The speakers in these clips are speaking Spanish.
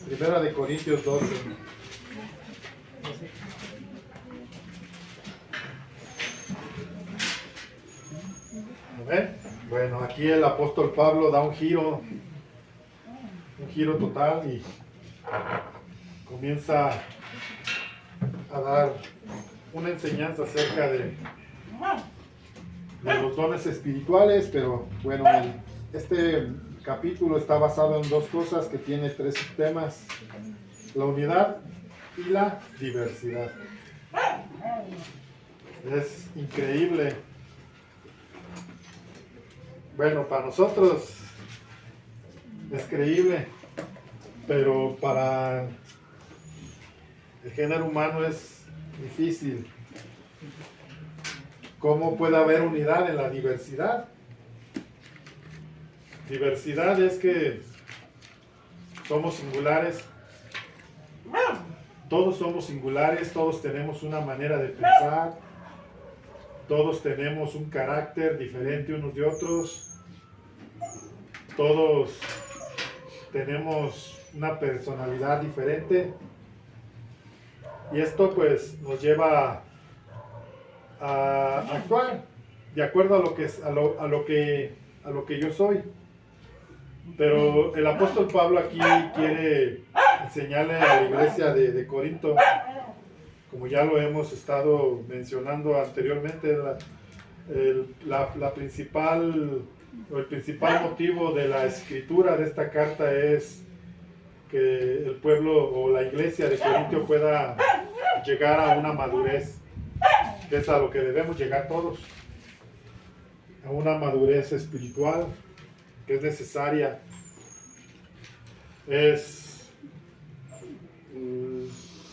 Primera de Corintios 12. A ver, bueno, aquí el apóstol Pablo da un giro total y comienza a dar una enseñanza acerca de los dones espirituales, pero bueno, este capítulo está basado en dos cosas que tiene tres temas: la unidad y la diversidad. Es increíble. Bueno, para nosotros es creíble, pero para el género humano es difícil. ¿Cómo puede haber unidad en la diversidad? Diversidad es que somos singulares. Todos somos singulares, todos tenemos una manera de pensar, todos tenemos un carácter diferente unos de otros, todos tenemos una personalidad diferente, y esto pues nos lleva a actuar de acuerdo a lo que yo soy. Pero el apóstol Pablo aquí quiere enseñarle a la iglesia de Corinto, como ya lo hemos estado mencionando anteriormente, el principal motivo de la escritura de esta carta es que el pueblo o la iglesia de Corinto pueda llegar a una madurez, que es a lo que debemos llegar todos, a una madurez espiritual que es necesaria. Es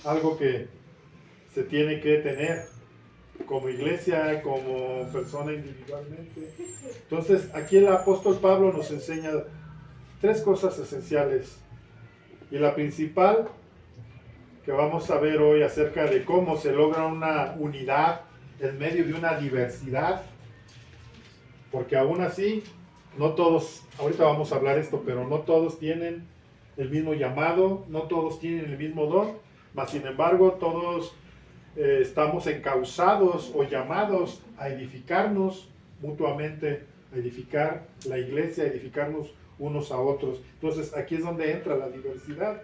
algo que se tiene que tener como iglesia, como persona individualmente. Entonces, aquí el apóstol Pablo nos enseña tres cosas esenciales. Y la principal que vamos a ver hoy acerca de cómo se logra una unidad en medio de una diversidad, porque aún así, no todos, ahorita vamos a hablar esto, pero no todos tienen el mismo llamado, no todos tienen el mismo don, mas sin embargo todos estamos encausados o llamados a edificarnos mutuamente, a edificar la iglesia, a edificarnos unos a otros. Entonces aquí es donde entra la diversidad,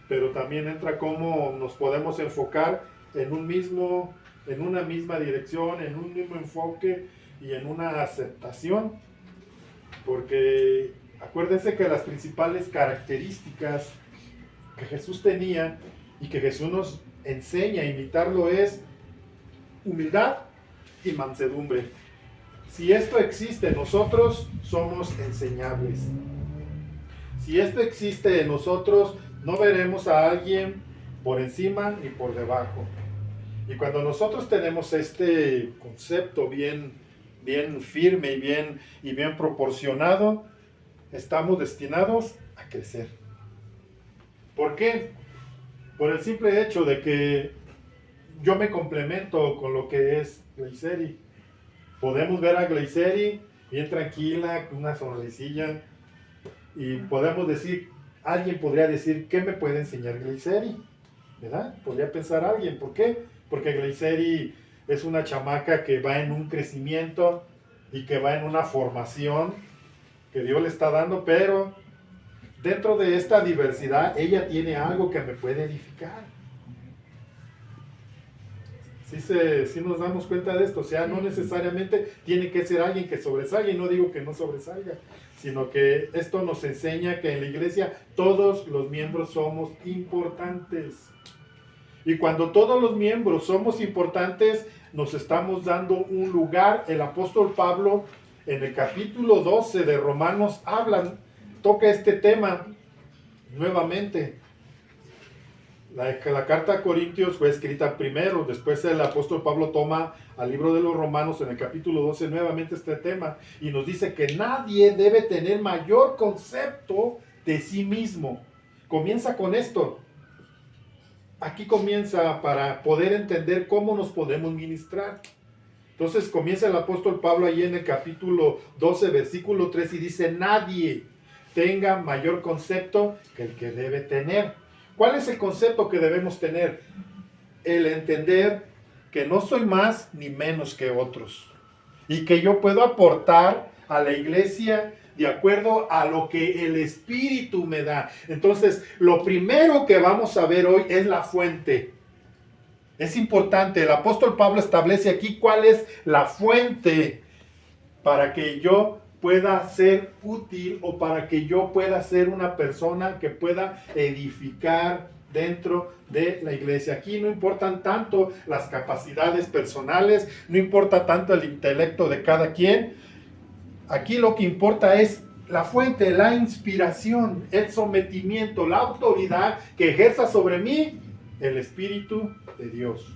pero también entra cómo nos podemos enfocar en una misma dirección, en un mismo enfoque y en una aceptación, porque acuérdense que las principales características que Jesús tenía y que Jesús nos enseña a imitarlo es humildad y mansedumbre. Si esto existe en nosotros, somos enseñables. Si esto existe en nosotros, no veremos a alguien por encima ni por debajo. Y cuando nosotros tenemos este concepto bien firme y bien proporcionado, estamos destinados a crecer. ¿Por qué? Por el simple hecho de que yo me complemento con lo que es Gleiseri. Podemos ver a Gleiseri bien tranquila, con una sonrisilla, y podemos decir, alguien podría decir, ¿qué me puede enseñar Gleiseri? ¿Verdad? Podría pensar alguien, ¿por qué? Porque Gleiseri es una chamaca que va en un crecimiento y que va en una formación que Dios le está dando, pero dentro de esta diversidad, ella tiene algo que me puede edificar. Sí nos damos cuenta de esto, o sea, no necesariamente tiene que ser alguien que sobresalga, y no digo que no sobresalga, sino que esto nos enseña que en la iglesia todos los miembros somos importantes. Y cuando todos los miembros somos importantes, nos estamos dando un lugar. El apóstol Pablo, en el capítulo 12 de Romanos, toca este tema nuevamente. La carta a Corintios fue escrita primero, después el apóstol Pablo toma al libro de los Romanos en el capítulo 12 nuevamente este tema y nos dice que nadie debe tener mayor concepto de sí mismo. Comienza con esto. Aquí comienza para poder entender cómo nos podemos ministrar. Entonces comienza el apóstol Pablo ahí en el capítulo 12, versículo 3 y dice, nadie tenga mayor concepto que el que debe tener. ¿Cuál es el concepto que debemos tener? El entender que no soy más ni menos que otros y que yo puedo aportar a la iglesia de acuerdo a lo que el Espíritu me da. Entonces, lo primero que vamos a ver hoy es la fuente. Es importante, el apóstol Pablo establece aquí cuál es la fuente para que yo pueda ser útil o para que yo pueda ser una persona que pueda edificar dentro de la iglesia. Aquí no importan tanto las capacidades personales, no importa tanto el intelecto de cada quien. Aquí lo que importa es la fuente, la inspiración, el sometimiento, la autoridad que ejerza sobre mí el Espíritu de Dios.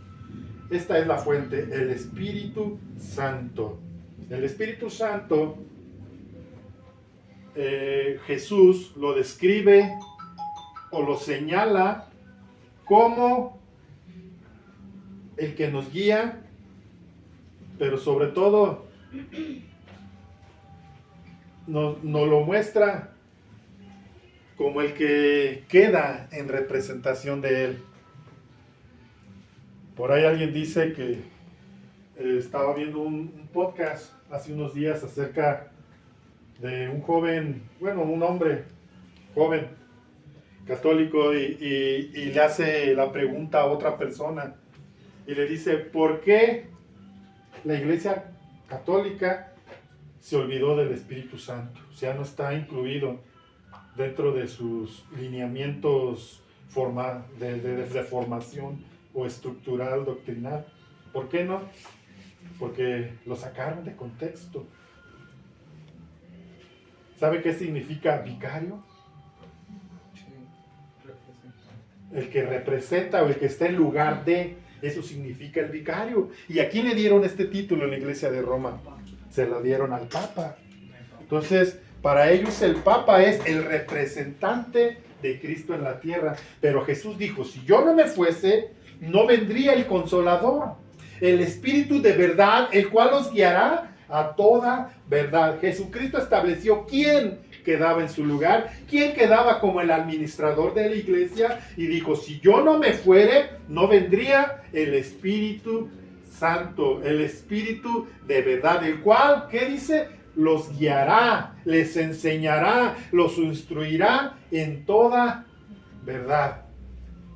Esta es la fuente, el Espíritu Santo. El Espíritu Santo, Jesús lo describe o lo señala como el que nos guía, pero sobre todo nos lo muestra como el que queda en representación de Él. Por ahí alguien dice que estaba viendo un podcast hace unos días acerca de un joven, bueno, un hombre joven católico y le hace la pregunta a otra persona y le dice, ¿por qué la iglesia católica se olvidó del Espíritu Santo? O sea, no está incluido dentro de sus lineamientos de formación o estructural, doctrinal. ¿Por qué no? Porque lo sacaron de contexto. ¿Sabe qué significa vicario? El que representa o el que está en lugar de, eso significa el vicario. ¿Y a quién le dieron este título en la iglesia de Roma? Se lo dieron al Papa. Entonces, para ellos el Papa es el representante de Cristo en la tierra. Pero Jesús dijo, si yo no me fuese, no vendría el Consolador, el Espíritu de verdad, el cual os guiará a toda verdad. Jesucristo estableció quién quedaba en su lugar, quién quedaba como el administrador de la iglesia, y dijo, si yo no me fuere, no vendría el Espíritu Santo, el Espíritu de verdad, el cual, ¿qué dice? Los guiará, les enseñará, los instruirá en toda verdad.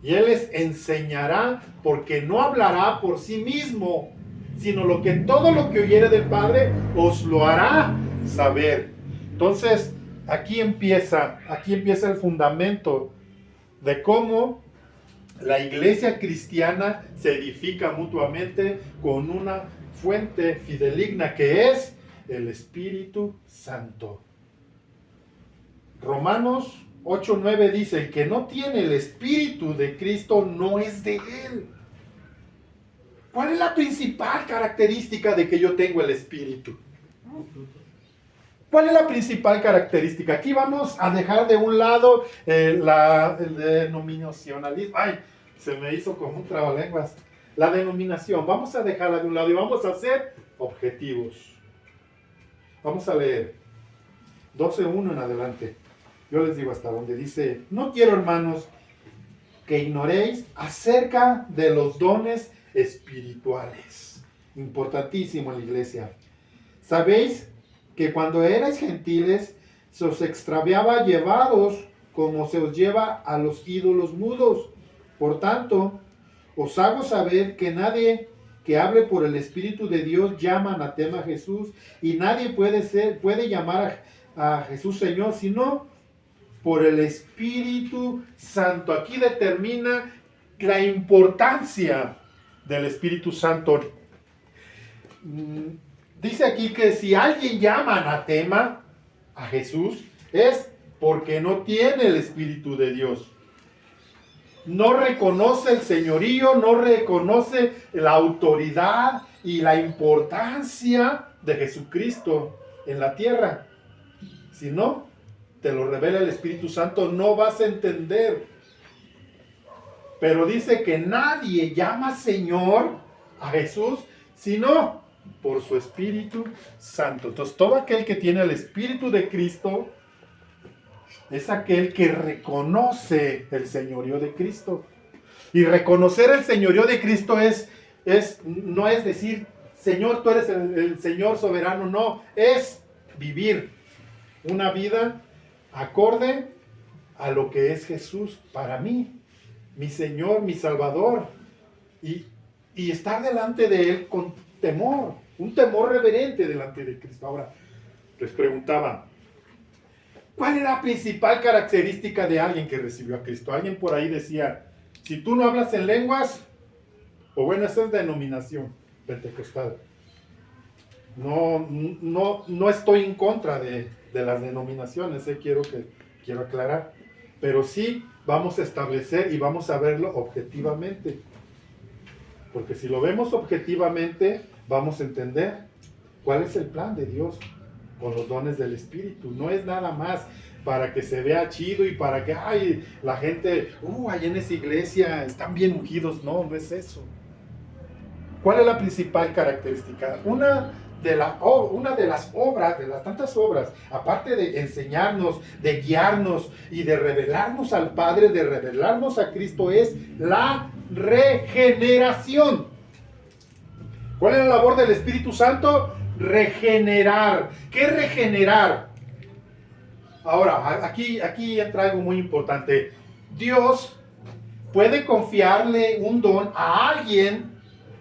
Y Él les enseñará, porque no hablará por sí mismo, sino todo lo que oyere del Padre os lo hará saber. Entonces, aquí empieza el fundamento de cómo la iglesia cristiana se edifica mutuamente con una fuente fideligna que es el Espíritu Santo. Romanos 8:9 dice, el que no tiene el Espíritu de Cristo no es de Él. ¿Cuál es la principal característica de que yo tengo el Espíritu? ¿Cuál es la principal característica? Aquí vamos a dejar de un lado el denominacionalismo. Ay, se me hizo como un trabalenguas. La denominación, vamos a dejarla de un lado y vamos a ser objetivos. Vamos a leer 12:1 en adelante. Yo les digo hasta donde dice, no quiero, hermanos, que ignoréis acerca de los dones espirituales. Importantísimo en la iglesia. Sabéis que cuando erais gentiles, se os extraviaba llevados como se os lleva a los ídolos mudos. Por tanto, os hago saber que nadie que hable por el Espíritu de Dios llama anatema a Jesús, y nadie puede llamar a Jesús Señor, sino por el Espíritu Santo. Aquí determina la importancia del Espíritu Santo. Dice aquí que si alguien llama anatema a Jesús, es porque no tiene el Espíritu de Dios. No reconoce el señorío, no reconoce la autoridad y la importancia de Jesucristo en la tierra. Si no te lo revela el Espíritu Santo, no vas a entender. Pero dice que nadie llama Señor a Jesús, sino por su Espíritu Santo. Entonces, todo aquel que tiene el Espíritu de Cristo es aquel que reconoce el señorío de Cristo. Y reconocer el señorío de Cristo no es decir, Señor, tú eres el Señor soberano, no, es vivir una vida acorde a lo que es Jesús para mí, mi Señor, mi Salvador, y estar delante de Él con temor, un temor reverente delante de Cristo. Ahora, les preguntaba, ¿cuál es la principal característica de alguien que recibió a Cristo? Alguien por ahí decía, si tú no hablas en lenguas, o bueno, esa es denominación pentecostal. No estoy en contra de las denominaciones, quiero aclarar. Pero sí vamos a establecer y vamos a verlo objetivamente. Porque si lo vemos objetivamente, vamos a entender cuál es el plan de Dios con los dones del Espíritu. No es nada más para que se vea chido y para que la gente, ahí en esa iglesia están bien ungidos. No, no es eso. ¿Cuál es la principal característica? Una de las obras, de las tantas obras, aparte de enseñarnos, de guiarnos y de revelarnos al Padre, de revelarnos a Cristo, es la regeneración. ¿Cuál es la labor del Espíritu Santo? Regenerar. ¿Qué es regenerar? Ahora, aquí entra algo muy importante. Dios puede confiarle un don a alguien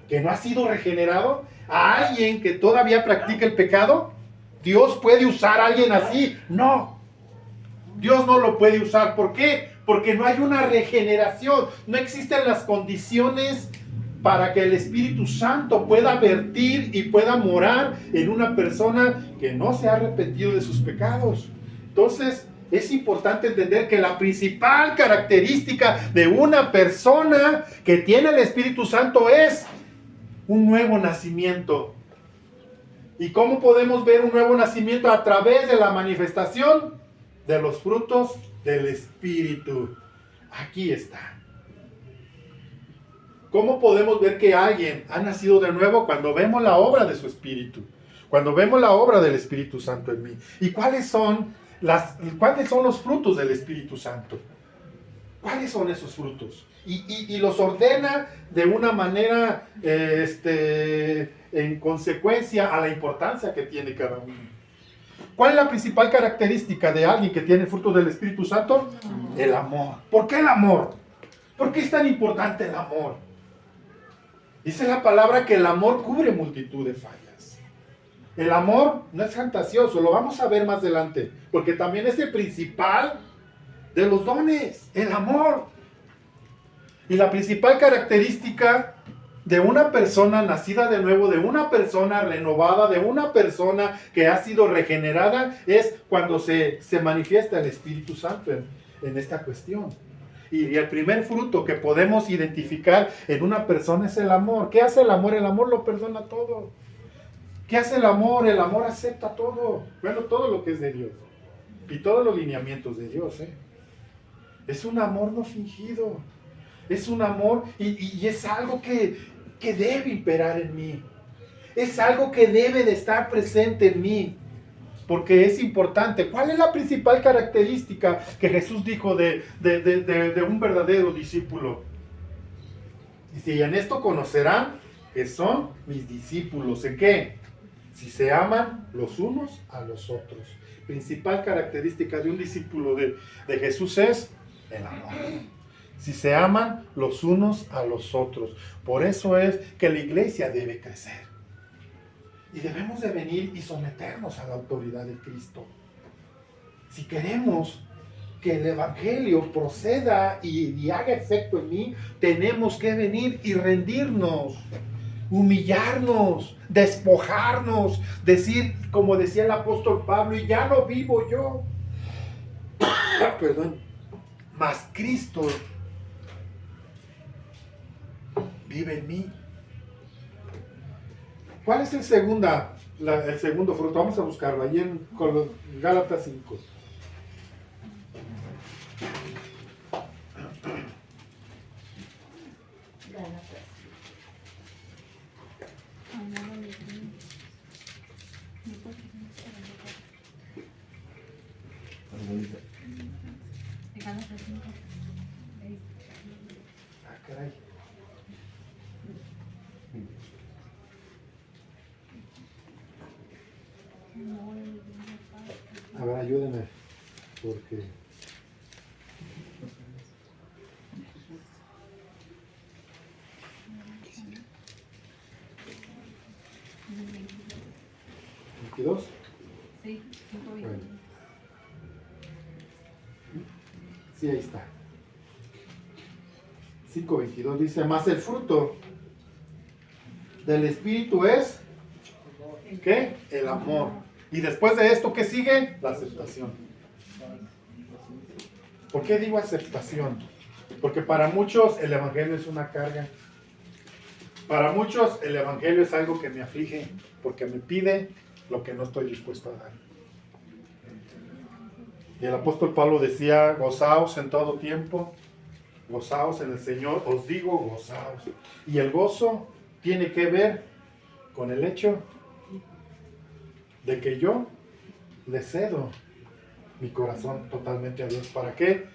que no ha sido regenerado, a alguien que todavía practica el pecado. ¿Dios puede usar a alguien así? No. Dios no lo puede usar. ¿Por qué? Porque no hay una regeneración. No existen las condiciones para que el Espíritu Santo pueda vertir y pueda morar en una persona que no se ha arrepentido de sus pecados. Entonces, es importante entender que la principal característica de una persona que tiene el Espíritu Santo es un nuevo nacimiento. ¿Y cómo podemos ver un nuevo nacimiento? A través de la manifestación de los frutos del Espíritu. Aquí está. ¿Cómo podemos ver que alguien ha nacido de nuevo? Cuando vemos la obra de su Espíritu. Cuando vemos la obra del Espíritu Santo en mí. ¿Y cuáles son los frutos del Espíritu Santo? ¿Cuáles son esos frutos? Y los ordena de una manera en consecuencia a la importancia que tiene cada uno. ¿Cuál es la principal característica de alguien que tiene fruto del Espíritu Santo? El amor. ¿Por qué el amor? ¿Por qué es tan importante el amor? Dice la palabra que el amor cubre multitud de fallas. El amor no es fantasioso, lo vamos a ver más adelante, porque también es el principal de los dones, el amor. Y la principal característica de una persona nacida de nuevo, de una persona renovada, de una persona que ha sido regenerada, es cuando se manifiesta el Espíritu Santo en esta cuestión. Y el primer fruto que podemos identificar en una persona es el amor. ¿Qué hace el amor? El amor lo perdona todo. ¿Qué hace el amor? El amor acepta todo. Bueno, todo lo que es de Dios. Y todos los lineamientos de Dios, Es un amor no fingido. Es un amor y es algo que debe imperar en mí. Es algo que debe de estar presente en mí. Porque es importante. ¿Cuál es la principal característica que Jesús dijo de un verdadero discípulo? Dice, y en esto conocerán que son mis discípulos. ¿En qué? Si se aman los unos a los otros. Principal característica de un discípulo de Jesús es el amor. Si se aman los unos a los otros. Por eso es que la iglesia debe crecer. Y debemos de venir y someternos a la autoridad de Cristo. Si queremos que el Evangelio proceda y haga efecto en mí, tenemos que venir y rendirnos, humillarnos, despojarnos, decir, como decía el apóstol Pablo, y ya no vivo yo, perdón, mas Cristo vive en mí. ¿Cuál es el segundo fruto? Vamos a buscarlo allí en Gálatas 5. Gálatas. Ah, caray. A ver, ayúdenme, porque... ¿22? Sí, 5:22. Bueno. Sí, ahí está. 5:22 dice, más el fruto del Espíritu es, ¿qué? El amor. Y después de esto, ¿qué sigue? La aceptación. ¿Por qué digo aceptación? Porque para muchos el Evangelio es una carga. Para muchos el Evangelio es algo que me aflige, porque me pide lo que no estoy dispuesto a dar. Y el apóstol Pablo decía, gozaos en todo tiempo, gozaos en el Señor, os digo gozaos. Y el gozo tiene que ver con el hecho de que yo le cedo mi corazón totalmente a Dios. ¿Para qué?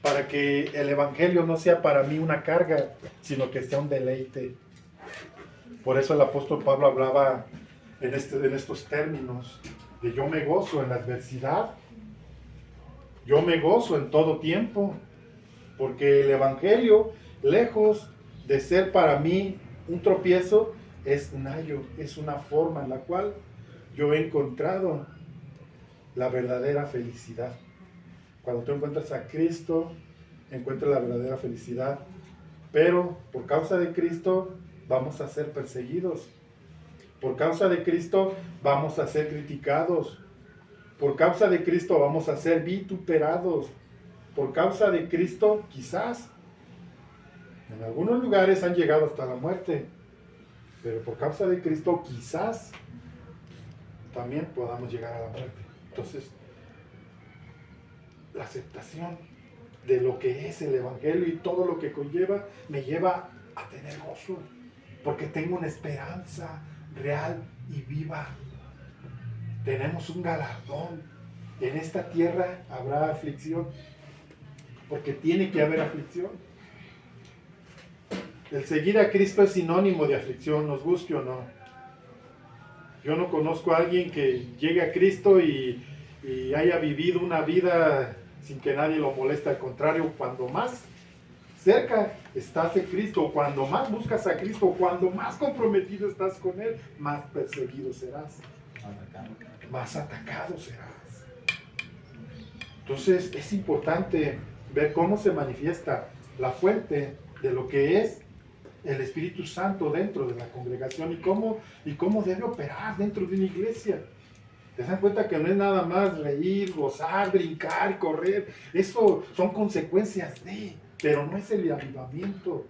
Para que el Evangelio no sea para mí una carga, sino que sea un deleite. Por eso el apóstol Pablo hablaba en estos términos, de yo me gozo en la adversidad, yo me gozo en todo tiempo, porque el Evangelio, lejos de ser para mí un tropiezo, es un ayo, es una forma en la cual yo he encontrado la verdadera felicidad. Cuando tú encuentras a Cristo, encuentras la verdadera felicidad. Pero por causa de Cristo vamos a ser perseguidos. Por causa de Cristo vamos a ser criticados. Por causa de Cristo vamos a ser vituperados. Por causa de Cristo, quizás, en algunos lugares han llegado hasta la muerte. Pero por causa de Cristo, quizás, también podamos llegar a la muerte. Entonces, la aceptación de lo que es el Evangelio y todo lo que conlleva, me lleva a tener gozo. Porque tengo una esperanza real y viva. Tenemos un galardón. En esta tierra habrá aflicción, porque tiene que haber aflicción. El seguir a Cristo es sinónimo de aflicción, nos guste o no. Yo no conozco a alguien que llegue a Cristo y haya vivido una vida sin que nadie lo moleste. Al contrario, cuando más cerca estás de Cristo, cuando más buscas a Cristo, cuando más comprometido estás con Él, más perseguido serás. Más atacado serás. Entonces es importante ver cómo se manifiesta la fuente de lo que es el Espíritu Santo dentro de la congregación y cómo debe operar dentro de una iglesia. ¿Te das cuenta que no es nada más reír, gozar, brincar, correr? Eso son consecuencias de, pero no es el avivamiento.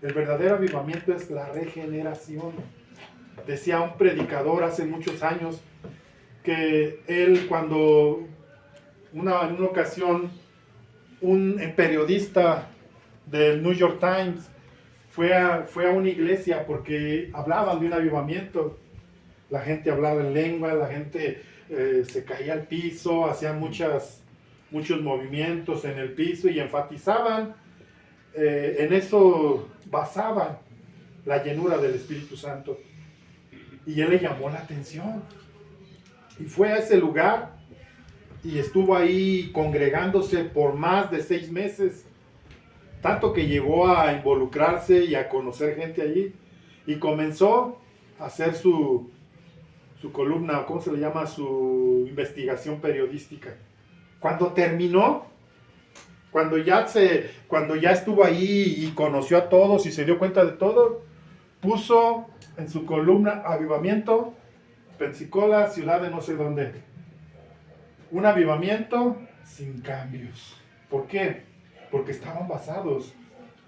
El verdadero avivamiento es la regeneración. Decía un predicador hace muchos años que él cuando en una ocasión un periodista del New York Times fue a una iglesia porque hablaban de un avivamiento. La gente hablaba en lengua, la gente se caía al piso, hacían muchos movimientos en el piso y enfatizaban, en eso basaban la llenura del Espíritu Santo. Y él le llamó la atención. Y fue a ese lugar y estuvo ahí congregándose por más de 6 meses. Tanto que llegó a involucrarse y a conocer gente allí. Y comenzó a hacer su columna, ¿cómo se le llama? Su investigación periodística. Cuando terminó, cuando ya estuvo ahí y conoció a todos y se dio cuenta de todo, puso en su columna Avivamiento, Pensacola, ciudad de no sé dónde. Un avivamiento sin cambios. ¿Por qué? Porque estaban basados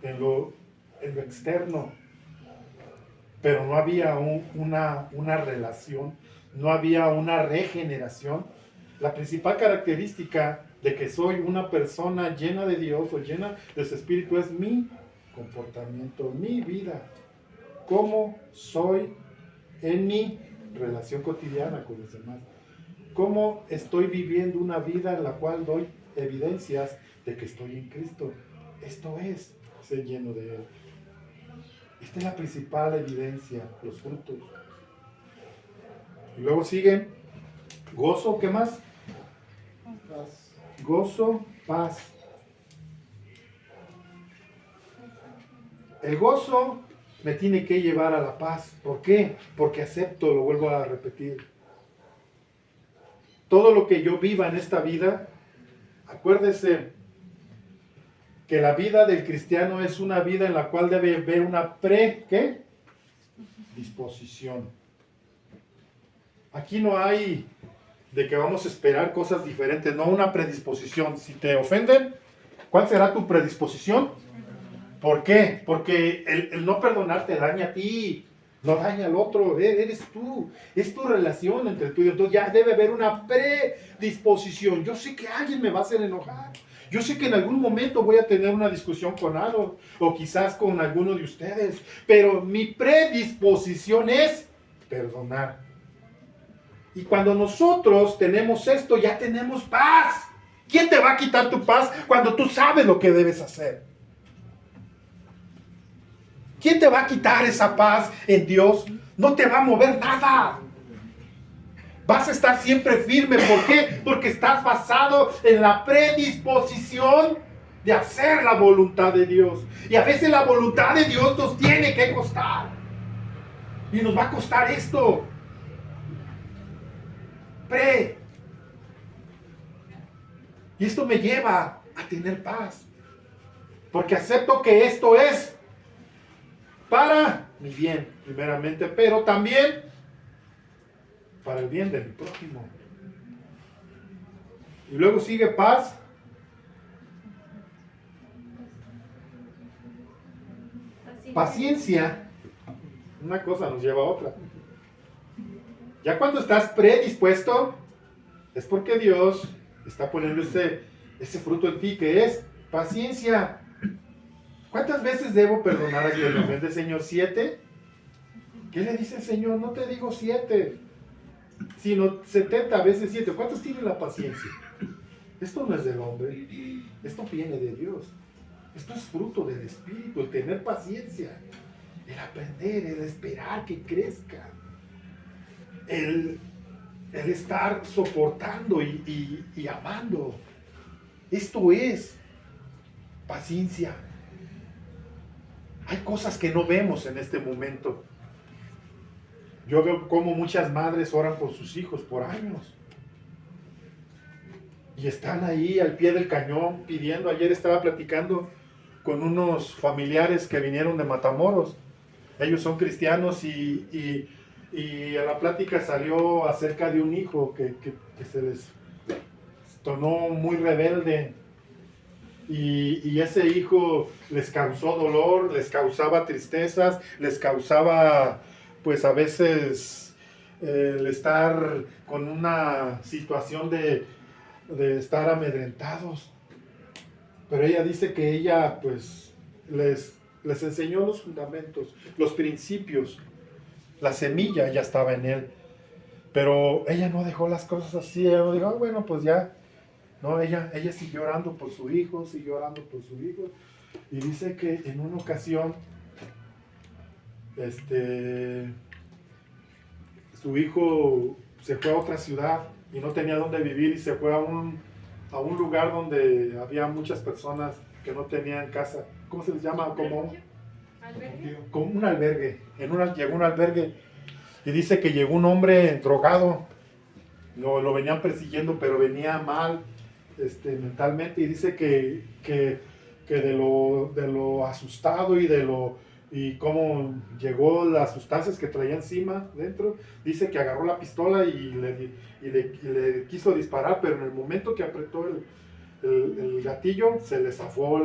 en lo externo, pero no había una relación, no había una regeneración. La principal característica de que soy una persona llena de Dios o llena de su Espíritu es mi comportamiento, mi vida, cómo soy en mi relación cotidiana con los demás, cómo estoy viviendo una vida en la cual doy evidencias de que estoy en Cristo. Esto es ser lleno de Él. Esta es la principal evidencia, los frutos. Y luego sigue gozo, ¿qué más? Paz. Gozo, paz. El gozo me tiene que llevar a la paz. ¿Por qué? Porque acepto, lo vuelvo a repetir. Todo lo que yo viva en esta vida, acuérdese que la vida del cristiano es una vida en la cual debe haber una ¿qué? Disposición. Aquí no hay de que vamos a esperar cosas diferentes, no una predisposición. Si te ofenden, ¿cuál será tu predisposición? ¿Por qué? Porque el no perdonar te daña a ti, no daña al otro, eres tú, es tu relación entre tú y entonces ya debe haber una predisposición. Yo sé que alguien me va a hacer enojar, yo sé que en algún momento voy a tener una discusión con algo, o quizás con alguno de ustedes, pero mi predisposición es perdonar. Y cuando nosotros tenemos esto, ya tenemos paz. ¿Quién te va a quitar tu paz cuando tú sabes lo que debes hacer? ¿Quién te va a quitar esa paz en Dios? No te va a mover nada. Vas a estar siempre firme. ¿Por qué? Porque estás basado en la predisposición de hacer la voluntad de Dios. Y a veces la voluntad de Dios nos tiene que costar. Y nos va a costar esto. Y esto me lleva a tener paz. Porque acepto que esto es para mi bien, primeramente, pero también para el bien de mi prójimo. Y luego sigue paz. Paciencia. Una cosa nos lleva a otra. Ya cuando estás predispuesto, es porque Dios está poniendo ese fruto en ti, que es paciencia. ¿Cuántas veces debo perdonar a quien me ofende, Señor? ¿7? ¿Qué le dice el Señor? No te digo 7, sino 70 veces 7. ¿Cuántos tiene la paciencia? Esto no es del hombre, esto viene de Dios. Esto es fruto del Espíritu, el tener paciencia, el aprender, el esperar que crezca, el estar soportando y amando. Esto es paciencia. Hay cosas que no vemos en este momento. Yo veo cómo muchas madres oran por sus hijos por años. Y están ahí al pie del cañón pidiendo. Ayer estaba platicando con unos familiares que vinieron de Matamoros. Ellos son cristianos y a la plática salió acerca de un hijo que se les tornó muy rebelde. Y ese hijo les causó dolor, les causaba tristezas, les causaba, pues a veces, el estar con una situación de estar amedrentados. Pero ella dice que ella, pues, les enseñó los fundamentos, los principios. La semilla ya estaba en él. Pero ella no dejó las cosas así. Ella no dijo, bueno, pues ya. No, ella siguió orando por su hijo, y dice que en una ocasión su hijo se fue a otra ciudad y no tenía dónde vivir y se fue a un lugar donde había muchas personas que no tenían casa. ¿Cómo se les llama? Como un albergue. Llegó un albergue y dice que llegó un hombre drogado. Lo venían persiguiendo, pero venía mal mentalmente, y dice que de lo asustado y cómo llegó las sustancias que traía encima dentro, dice que agarró la pistola y le quiso disparar, pero en el momento que apretó el gatillo se le zafó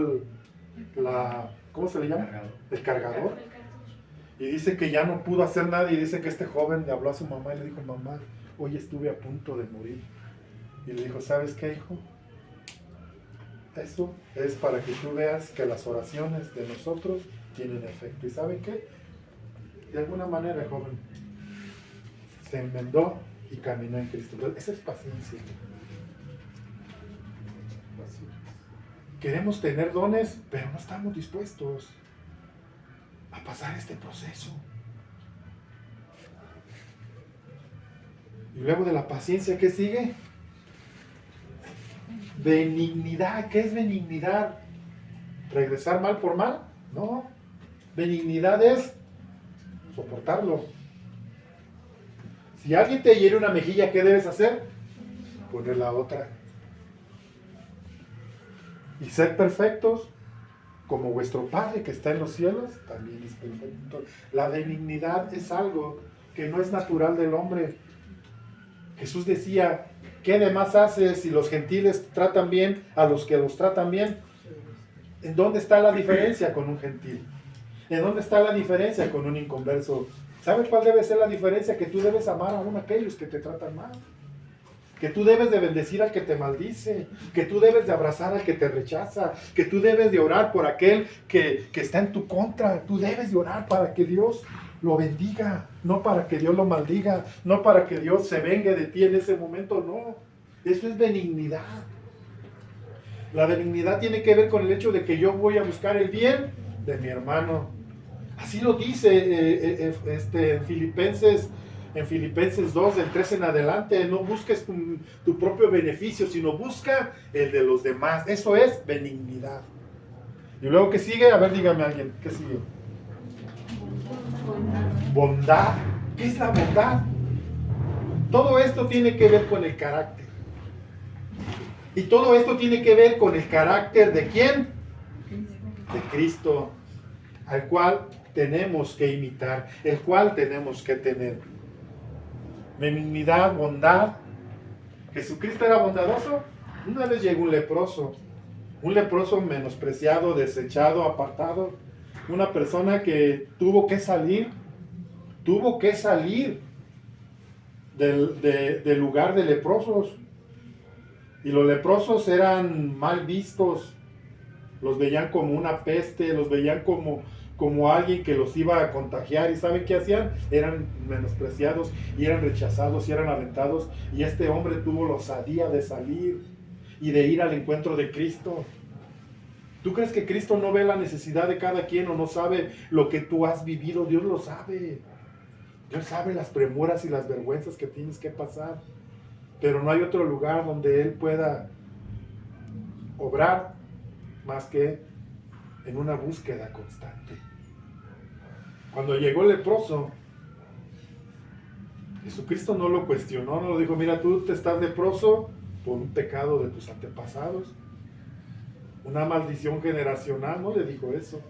¿cómo se le llama? El cargador. Y dice que ya no pudo hacer nada, y dice que este joven le habló a su mamá y le dijo, mamá, hoy estuve a punto de morir. Y le dijo, ¿sabes qué, hijo? Eso es para que tú veas que las oraciones de nosotros tienen efecto. ¿Y saben qué? De alguna manera el joven se enmendó y caminó en Cristo. Entonces, esa es paciencia. Queremos tener dones, pero no estamos dispuestos a pasar este proceso. Y luego de la paciencia, ¿qué sigue? Benignidad. ¿Qué es benignidad? ¿Regresar mal por mal? No. Benignidad es soportarlo. Si alguien te hiere una mejilla, ¿qué debes hacer? Poner la otra. Y ser perfectos, como vuestro Padre que está en los cielos, también es perfecto. La benignidad es algo que no es natural del hombre. Jesús decía, ¿qué demás hace si los gentiles tratan bien a los que los tratan bien? ¿En dónde está la diferencia con un gentil? ¿En dónde está la diferencia con un inconverso? ¿Sabes cuál debe ser la diferencia? Que tú debes amar aún a aquellos que te tratan mal. Que tú debes de bendecir al que te maldice, que tú debes de abrazar al que te rechaza, que tú debes de orar por aquel que está en tu contra. Tú debes de orar para que Dios lo bendiga, no para que Dios lo maldiga, no para que Dios se vengue de ti en ese momento, no. Eso es benignidad. La benignidad tiene que ver con el hecho de que yo voy a buscar el bien de mi hermano. Así lo dice en Filipenses 2, del 3 en adelante. No busques tu propio beneficio, sino busca el de los demás. Eso es benignidad. Y luego, ¿qué sigue? A ver, dígame alguien, ¿qué sigue? Bondad. ¿Qué es la bondad? Todo esto tiene que ver con el carácter. Y todo esto tiene que ver con el carácter ¿de quién? De Cristo, al cual tenemos que imitar, el cual tenemos que tener. Benignidad, bondad. ¿Jesucristo era bondadoso? Una vez llegó un leproso menospreciado, desechado, apartado, una persona que tuvo que salir del lugar de leprosos. Y los leprosos eran mal vistos, los veían como una peste, los veían como alguien que los iba a contagiar. ¿Y saben qué hacían? Eran menospreciados y eran rechazados y eran aventados. Y este hombre tuvo la osadía de salir y de ir al encuentro de Cristo. ¿Tú crees que Cristo no ve la necesidad de cada quien o no sabe lo que tú has vivido? Dios lo sabe. Dios sabe las premuras y las vergüenzas que tienes que pasar. Pero no hay otro lugar donde Él pueda obrar más que en una búsqueda constante. Cuando llegó el leproso, Jesucristo no lo cuestionó, no lo dijo, mira, tú te estás leproso por un pecado de tus antepasados, una maldición generacional, no le dijo eso.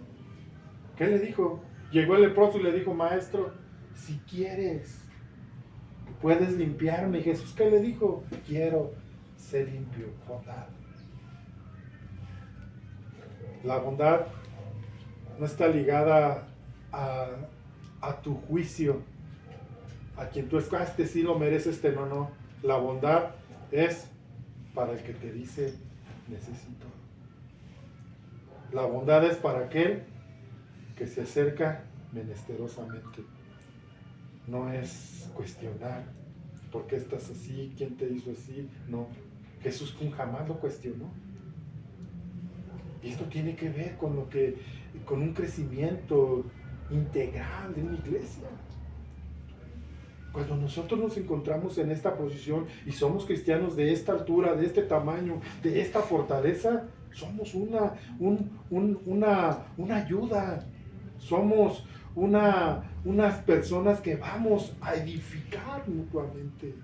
¿Qué le dijo? Llegó el leproso y le dijo, maestro, si quieres, puedes limpiarme. Y Jesús, ¿qué le dijo? Quiero ser limpio, bondad. La bondad no está ligada a tu juicio, a quien tú escoges, este sí lo merece, este no. La bondad es para el que te dice necesito. La bondad es para aquel que se acerca menesterosamente. No es cuestionar por qué estás así, quién te hizo así. No, Jesús jamás lo cuestionó. Y esto tiene que ver con un crecimiento integral de una iglesia. Cuando nosotros nos encontramos en esta posición y somos cristianos de esta altura, de este tamaño, de esta fortaleza, somos una ayuda. Somos unas personas que vamos a edificar mutuamente.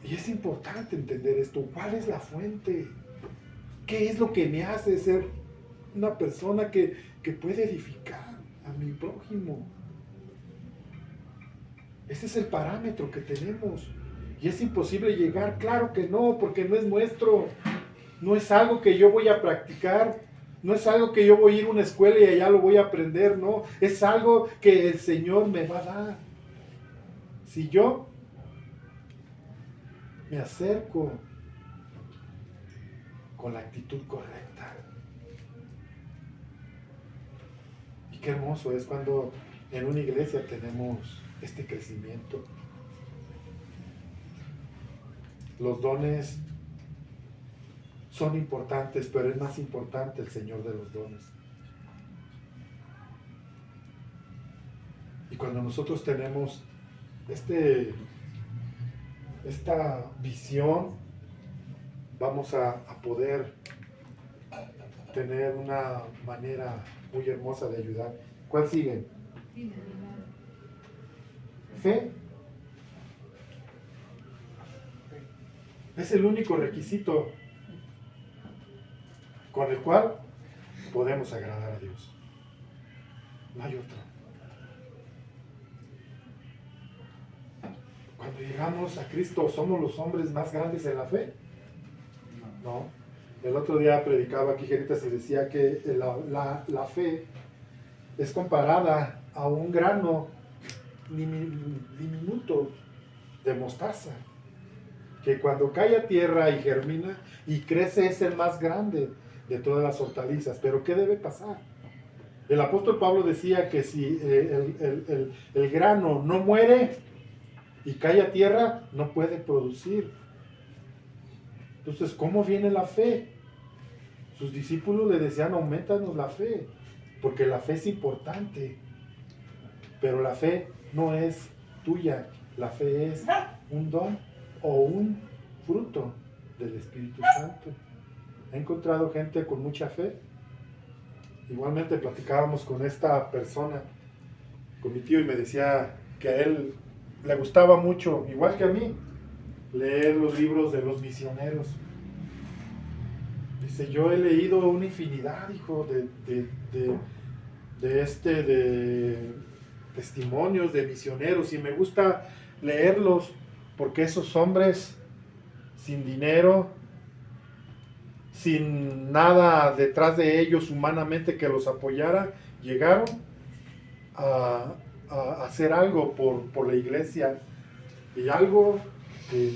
Y es importante entender esto. ¿Cuál es la fuente? ¿Qué es lo que me hace ser una persona que puede edificar a mi prójimo? Ese es el parámetro que tenemos. Y es imposible llegar. Claro que no, porque no es nuestro. No es algo que yo voy a practicar. No es algo que yo voy a ir a una escuela y allá lo voy a aprender. No, es algo que el Señor me va a dar. Si yo me acerco con la actitud correcta. Y qué hermoso es cuando en una iglesia tenemos este crecimiento. Los dones son importantes, pero es más importante el Señor de los dones. Y cuando nosotros tenemos esta visión, vamos a poder tener una manera muy hermosa de ayudar. ¿Cuál sigue? Fe. Es el único requisito con el cual podemos agradar a Dios. No hay otro. Cuando llegamos a Cristo, ¿somos los hombres más grandes en la fe? No. El otro día predicaba aquí Jeritas y decía que la fe es comparada a un grano diminuto de mostaza, que cuando cae a tierra y germina y crece es el más grande de todas las hortalizas. Pero ¿qué debe pasar? El apóstol Pablo decía que si el grano no muere y cae a tierra, no puede producir. Entonces, ¿cómo viene la fe? Sus discípulos le decían, aumentanos la fe, porque la fe es importante. Pero la fe no es tuya, la fe es un don o un fruto del Espíritu Santo. He encontrado gente con mucha fe. Igualmente platicábamos con esta persona, con mi tío, y me decía que a él le gustaba mucho, igual que a mí, leer los libros de los misioneros. Dice, yo he leído una infinidad, hijo, de testimonios de misioneros, y me gusta leerlos porque esos hombres sin dinero, sin nada detrás de ellos humanamente que los apoyara, llegaron a hacer algo por la iglesia, y algo que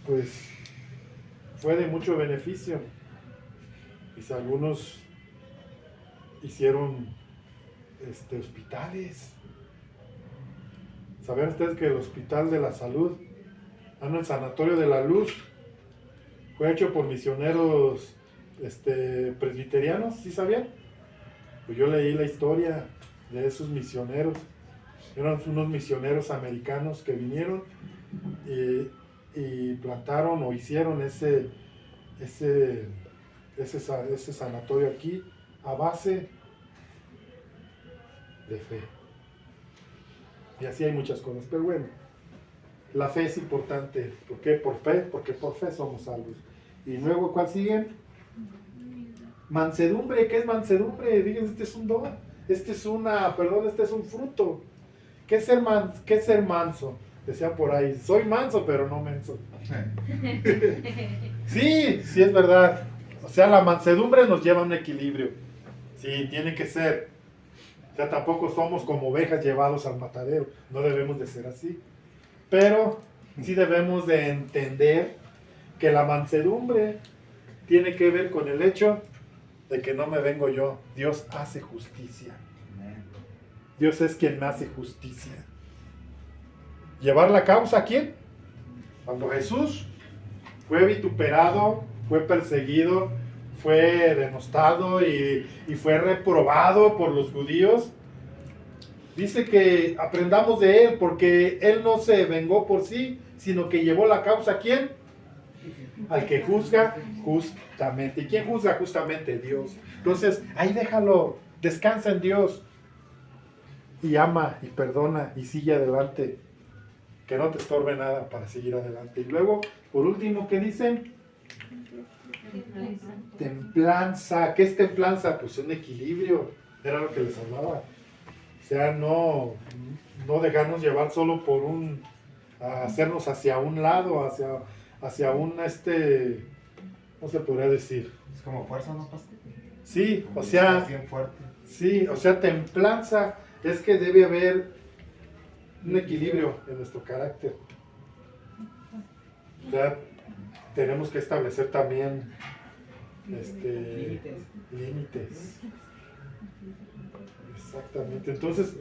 pues fue de mucho beneficio. Y algunos hicieron hospitales. ¿Saben ustedes que el Hospital de la Salud, el Sanatorio de la Luz, fue hecho por misioneros presbiterianos? ¿Sí sabían? Pues yo leí la historia de esos misioneros. Eran unos misioneros americanos que vinieron y plantaron o hicieron ese sanatorio aquí a base de fe. Y así hay muchas cosas, pero bueno, la fe es importante. ¿Por qué? Por fe, porque por fe somos salvos. Y luego, ¿cuál sigue? Mansedumbre. ¿Qué es mansedumbre? Díganse, este es un don, este es un fruto. ¿Qué es ser manso? Decía por ahí, soy manso pero no menso. Sí es verdad. O sea, la mansedumbre nos lleva a un equilibrio. Sí, tiene que ser. O sea, tampoco somos como ovejas llevados al matadero. No debemos de ser así. Pero sí debemos de entender que la mansedumbre tiene que ver con el hecho de que no me vengo yo. Dios hace justicia. Dios es quien me hace justicia. ¿Llevar la causa a quién? Cuando Jesús fue vituperado, fue perseguido, fue denostado y fue reprobado por los judíos, dice que aprendamos de él, porque él no se vengó por sí, sino que llevó la causa ¿a quién? Al que juzga justamente. ¿Y quién juzga justamente? Dios. Entonces, ahí déjalo, descansa en Dios y ama y perdona y sigue adelante, que no te estorbe nada para seguir adelante. Y luego, por último, ¿qué dicen? Templanza. ¿Qué es templanza? Pues un equilibrio, era lo que les hablaba. O sea, no dejarnos llevar solo por hacernos hacia un lado, hacia un ¿cómo se podría decir? Es como fuerza, ¿no, pastor? Sí, Como o sea, bien fuerte. sí, o sea, templanza es que debe haber un equilibrio en nuestro carácter. O sea, tenemos que establecer también límites. Exactamente. Entonces,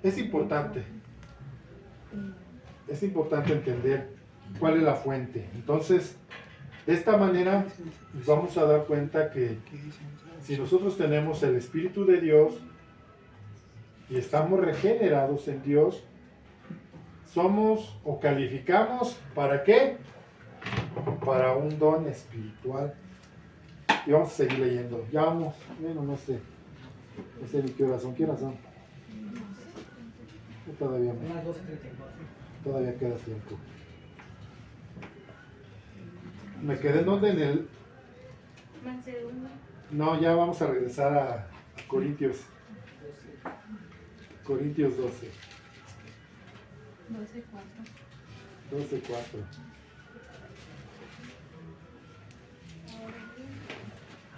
es importante. es importante entender cuál es la fuente. Entonces, de esta manera nos vamos a dar cuenta que si nosotros tenemos el Espíritu de Dios y estamos regenerados en Dios, somos o calificamos ¿para qué? Para un don espiritual. Y vamos a seguir leyendo. Ya vamos, bueno, no sé ni qué horas son. ¿Qué horas son? Todavía no. Las 12:34. Todavía queda tiempo. Me quedé en donde en el... No, ya vamos a regresar a Corintios. Corintios 12. 12:4. 12:4.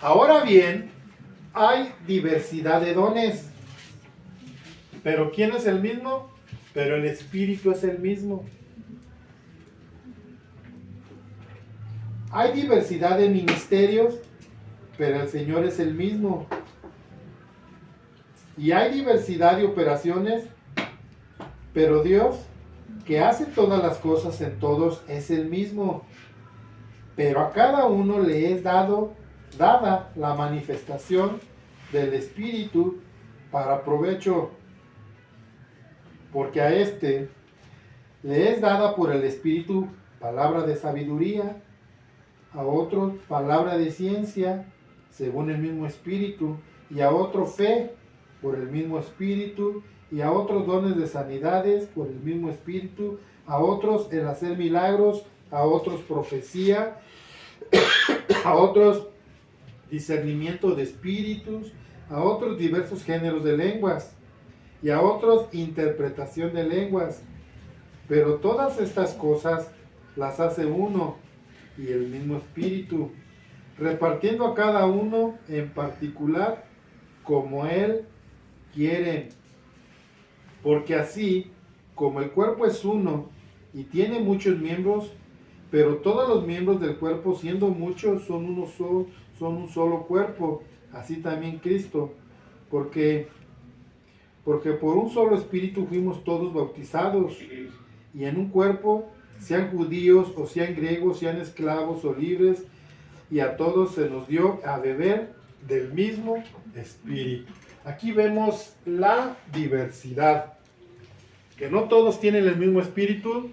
Ahora bien, hay diversidad de dones. ¿Pero quién es el mismo? Pero el Espíritu es el mismo. Hay diversidad de ministerios, pero el Señor es el mismo. Y hay diversidad de operaciones, pero Dios, que hace todas las cosas en todos, es el mismo. Pero a cada uno le es dada la manifestación del Espíritu para provecho. Porque a este le es dada por el Espíritu palabra de sabiduría, a otro palabra de ciencia, según el mismo Espíritu, y a otro fe, por el mismo Espíritu, y a otros dones de sanidades, por el mismo Espíritu, a otros el hacer milagros, a otros profecía, a otros discernimiento de espíritus, a otros diversos géneros de lenguas, y a otros interpretación de lenguas. Pero todas estas cosas las hace uno y el mismo Espíritu, repartiendo a cada uno en particular como Él quiere. Porque así como el cuerpo es uno y tiene muchos miembros, pero todos los miembros del cuerpo, siendo muchos, son un solo cuerpo, así también Cristo. Porque por un solo Espíritu fuimos todos bautizados, y en un cuerpo, sean judíos o sean griegos, sean esclavos o libres, y a todos se nos dio a beber del mismo Espíritu. Aquí vemos la diversidad, que no todos tienen el mismo Espíritu,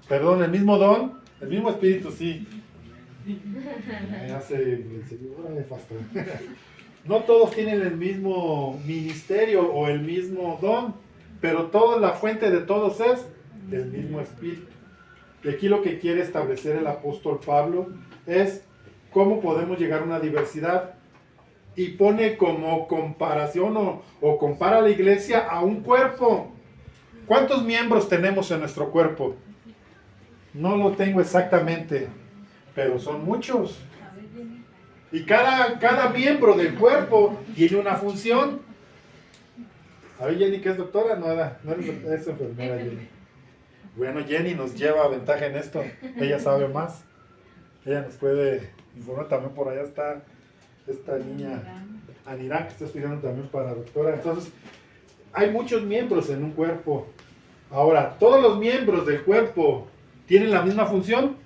perdón, el mismo don, el mismo Espíritu sí. No todos tienen el mismo ministerio o el mismo don, pero toda la fuente de todos es del mismo Espíritu. Y aquí lo que quiere establecer el apóstol Pablo es cómo podemos llegar a una diversidad. Y pone como comparación o compara a la iglesia a un cuerpo. ¿Cuántos miembros tenemos en nuestro cuerpo? No lo tengo exactamente, pero son muchos. Y cada miembro del cuerpo tiene una función. A ver, Jenny, ¿qué es doctora? No es enfermera, Jenny. Bueno, Jenny nos lleva ventaja en esto. Ella sabe más. Ella nos puede informar. También por allá está esta niña Anirán, que está estudiando también para doctora. Entonces, hay muchos miembros en un cuerpo. Ahora, ¿todos los miembros del cuerpo tienen la misma función?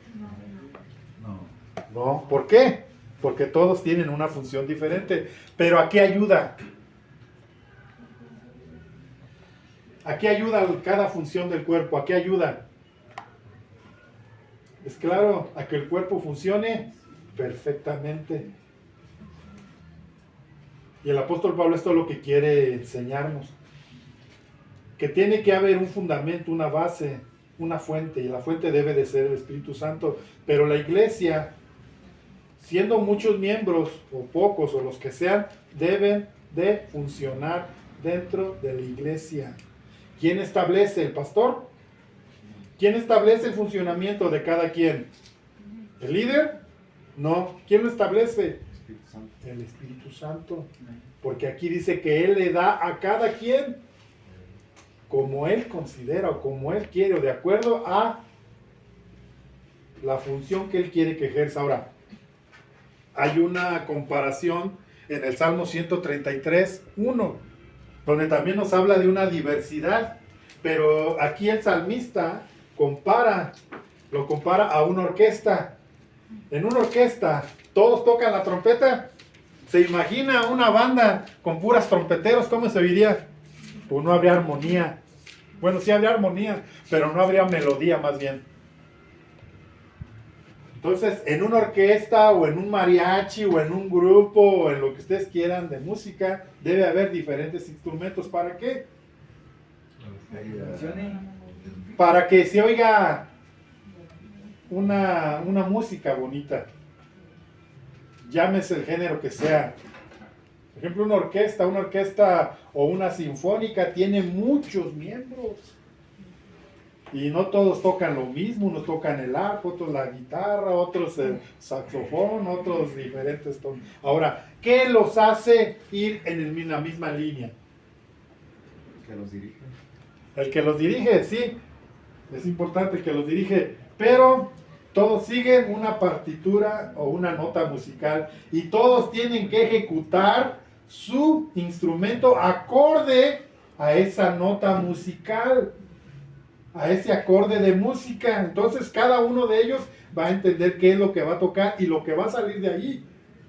No. ¿Por qué? Porque todos tienen una función diferente. ¿Pero a qué ayuda? ¿A qué ayuda cada función del cuerpo? ¿A qué ayuda? Es claro, a que el cuerpo funcione perfectamente. Y el apóstol Pablo esto es lo que quiere enseñarnos. Que tiene que haber un fundamento, una base, una fuente. Y la fuente debe de ser el Espíritu Santo. Pero la iglesia, siendo muchos miembros, o pocos, o los que sean, deben de funcionar dentro de la iglesia. ¿Quién establece? ¿El pastor? ¿Quién establece el funcionamiento de cada quien? ¿El líder? No. ¿Quién lo establece? El Espíritu Santo. Porque aquí dice que Él le da a cada quien como Él considera o como Él quiere, o de acuerdo a la función que Él quiere que ejerza. Ahora, hay una comparación en el Salmo 133, 1, donde también nos habla de una diversidad, Pero aquí el salmista lo compara a una orquesta. En una orquesta, todos tocan la trompeta. ¿Se imagina una banda con puras trompeteros? ¿Cómo se oiría? Pues no habría armonía. Bueno, sí habría armonía, pero no habría melodía más bien. Entonces, en una orquesta o en un mariachi o en un grupo o en lo que ustedes quieran de música, debe haber diferentes instrumentos. ¿Para qué? Para que se oiga una música bonita. Llámese el género que sea. Por ejemplo, una orquesta o una sinfónica tiene muchos miembros. Y no todos tocan lo mismo, unos tocan el arpa, otros la guitarra, otros el saxofón, otros diferentes tonos. Ahora, ¿qué los hace ir en la misma línea? Que los dirige. El que los dirige, sí, es importante el que los dirige, pero todos siguen una partitura o una nota musical y todos tienen que ejecutar su instrumento acorde a esa nota musical, a ese acorde de música. Entonces cada uno de ellos va a entender qué es lo que va a tocar y lo que va a salir de ahí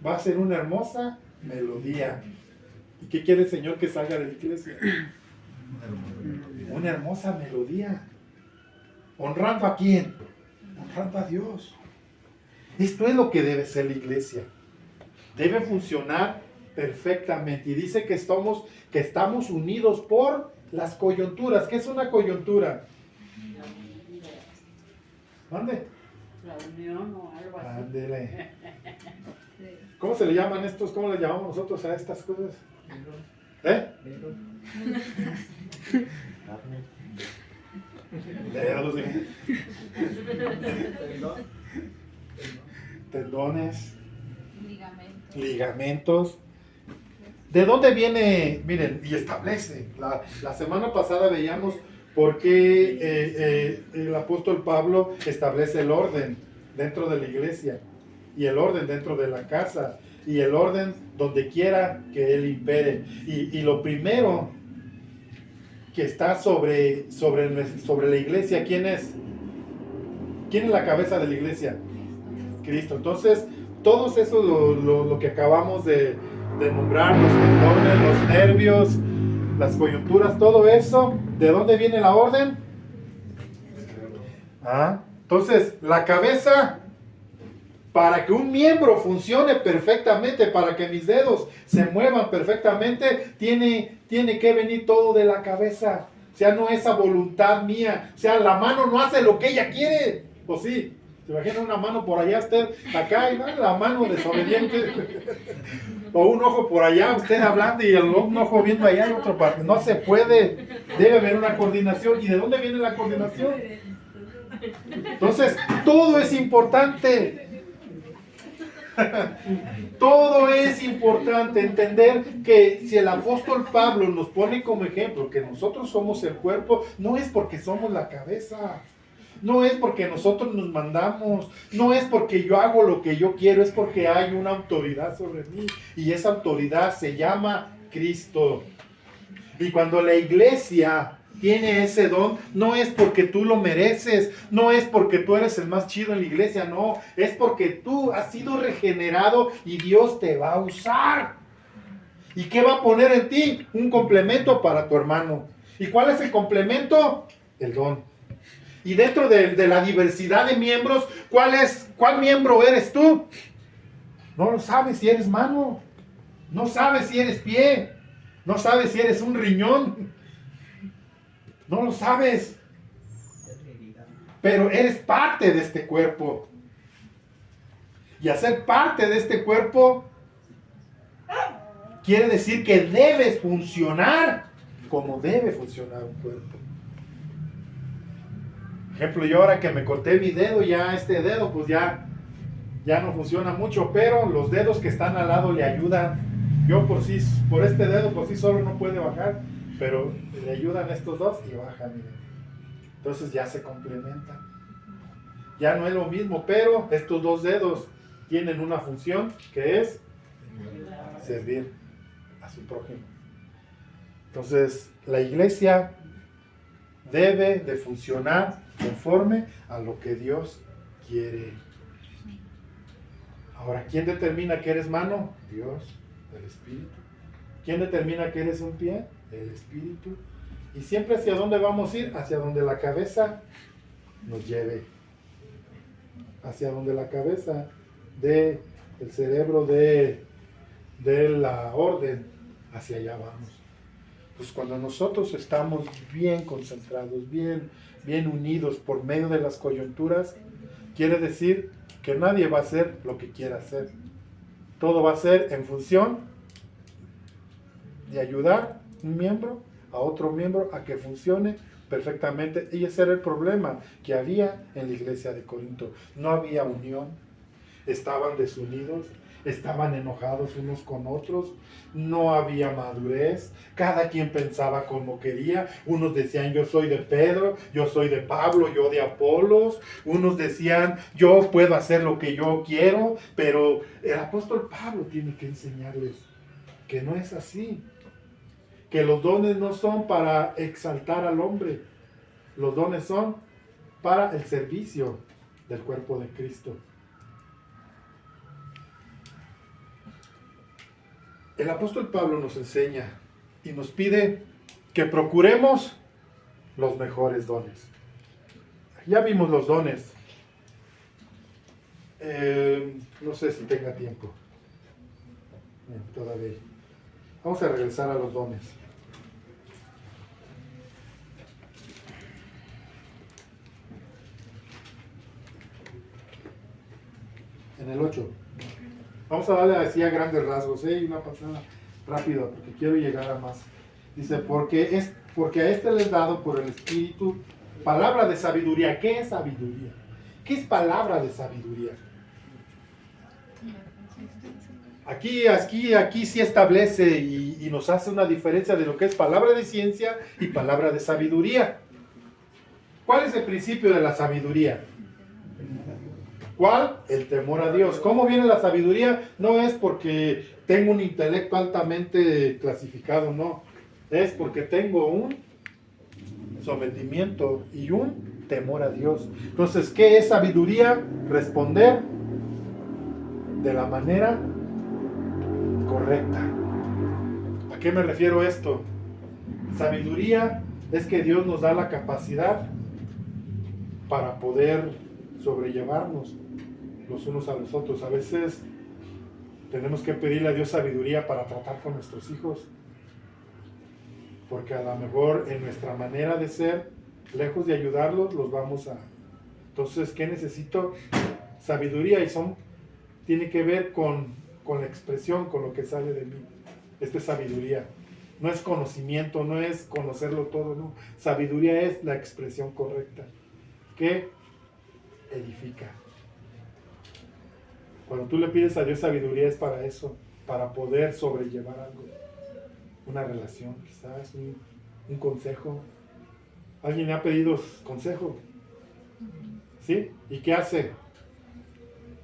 va a ser una hermosa melodía. ¿Y qué quiere el Señor que salga de la iglesia? Una hermosa melodía. ¿Honrando a quién? Honrando a Dios. Esto es lo que debe ser la iglesia. Debe funcionar perfectamente. Y dice que estamos unidos por las coyunturas. ¿Qué es una coyuntura? ¿Dónde? La unión o algo así. Ándele. ¿Cómo se le llaman estos? ¿Cómo le llamamos nosotros a estas cosas? ¿Eh? Dedos, tendones, ligamentos. ¿De dónde viene? Miren, y establece. La semana pasada veíamos por qué el apóstol Pablo establece el orden dentro de la iglesia, y el orden dentro de la casa, y el orden donde quiera que él impere. Y lo primero que está sobre la iglesia, ¿quién es? ¿Quién es la cabeza de la iglesia? Cristo. Entonces, todo eso lo que acabamos de nombrar, los tendones, los nervios, las coyunturas, todo eso, ¿de dónde viene la orden? Entonces, la cabeza, para que un miembro funcione perfectamente, para que mis dedos se muevan perfectamente, tiene que venir todo de la cabeza. O sea, no esa voluntad mía. O sea, la mano no hace lo que ella quiere. ¿O sí? ¿Se imagina una mano por allá, usted acá, y la mano desobediente? O un ojo por allá, usted hablando, y un ojo viendo allá y otro parte. No se puede. Debe haber una coordinación. ¿Y de dónde viene la coordinación? Entonces, todo es importante. Todo es importante. Entender que si el apóstol Pablo nos pone como ejemplo que nosotros somos el cuerpo, no es porque somos la cabeza, no es porque nosotros nos mandamos, no es porque yo hago lo que yo quiero, es porque hay una autoridad sobre mí, y esa autoridad se llama Cristo. Y cuando la iglesia tiene ese don, no es porque tú lo mereces, no es porque tú eres el más chido en la iglesia, no, es porque tú has sido regenerado y Dios te va a usar. ¿Y qué va a poner en ti? Un complemento para tu hermano. ¿Y cuál es el complemento? El don. Y dentro de la diversidad de miembros, ¿cuál miembro eres tú? No lo sabes si eres mano, no sabes si eres pie, no sabes si eres un riñón. No lo sabes, pero eres parte de este cuerpo. Y hacer parte de este cuerpo quiere decir que debes funcionar como debe funcionar un cuerpo. Por ejemplo, yo ahora que me corté mi dedo, ya este dedo pues ya no funciona mucho, pero los dedos que están al lado le ayudan. Yo por este dedo por sí solo no puede bajar, pero le ayudan estos dos y bajan. Entonces ya se complementan. Ya no es lo mismo, pero estos dos dedos tienen una función que es servir a su prójimo. Entonces la iglesia debe de funcionar conforme a lo que Dios quiere. Ahora, ¿quién determina que eres mano? Dios, el Espíritu. ¿Quién determina que eres un pie? El Espíritu. Y siempre hacia dónde vamos a ir, hacia donde la cabeza nos lleve. Hacia donde la cabeza del cerebro de la orden, hacia allá vamos. Pues cuando nosotros estamos bien concentrados, bien unidos por medio de las coyunturas, quiere decir que nadie va a hacer lo que quiera hacer. Todo va a ser en función de ayudar un miembro a otro miembro a que funcione perfectamente. Y ese era el problema que había en la iglesia de Corinto. No había unión, estaban desunidos, estaban enojados unos con otros, no había madurez, cada quien pensaba como quería. Unos decían yo soy de Pedro, yo soy de Pablo, yo de Apolos. Unos decían yo puedo hacer lo que yo quiero, pero el apóstol Pablo tiene que enseñarles que no es así, que los dones no son para exaltar al hombre, los dones son para el servicio del cuerpo de Cristo. El apóstol Pablo nos enseña y nos pide que procuremos los mejores dones. Ya vimos los dones. No sé si tenga tiempo. Bien, todavía. Vamos a regresar a los dones. En el 8. Vamos a darle así a grandes rasgos, y una pasada rápida, porque quiero llegar a más. Dice, porque a este les dado por el Espíritu palabra de sabiduría. ¿Qué es sabiduría? ¿Qué es palabra de sabiduría? Aquí sí establece y nos hace una diferencia de lo que es palabra de ciencia y palabra de sabiduría. ¿Cuál es el principio de la sabiduría? ¿Cuál? El temor a Dios. ¿Cómo viene la sabiduría? No es porque tengo un intelecto altamente clasificado, no. Es porque tengo un sometimiento y un temor a Dios. Entonces, ¿qué es sabiduría? Responder de la manera correcta. ¿A qué me refiero esto? Sabiduría es que Dios nos da la capacidad para poder sobrellevarnos los unos a los otros. A veces tenemos que pedirle a Dios sabiduría para tratar con nuestros hijos, porque a lo mejor en nuestra manera de ser, lejos de ayudarlos, los vamos a... Entonces, ¿qué necesito? Sabiduría, y tiene que ver con la expresión, con lo que sale de mí. Esto es sabiduría. No es conocimiento, no es conocerlo todo, no. Sabiduría es la expresión correcta, que edifica. Cuando tú le pides a Dios sabiduría es para eso, para poder sobrellevar algo, una relación, quizás un consejo. ¿Alguien le ha pedido consejo? ¿Sí? ¿Y qué hace?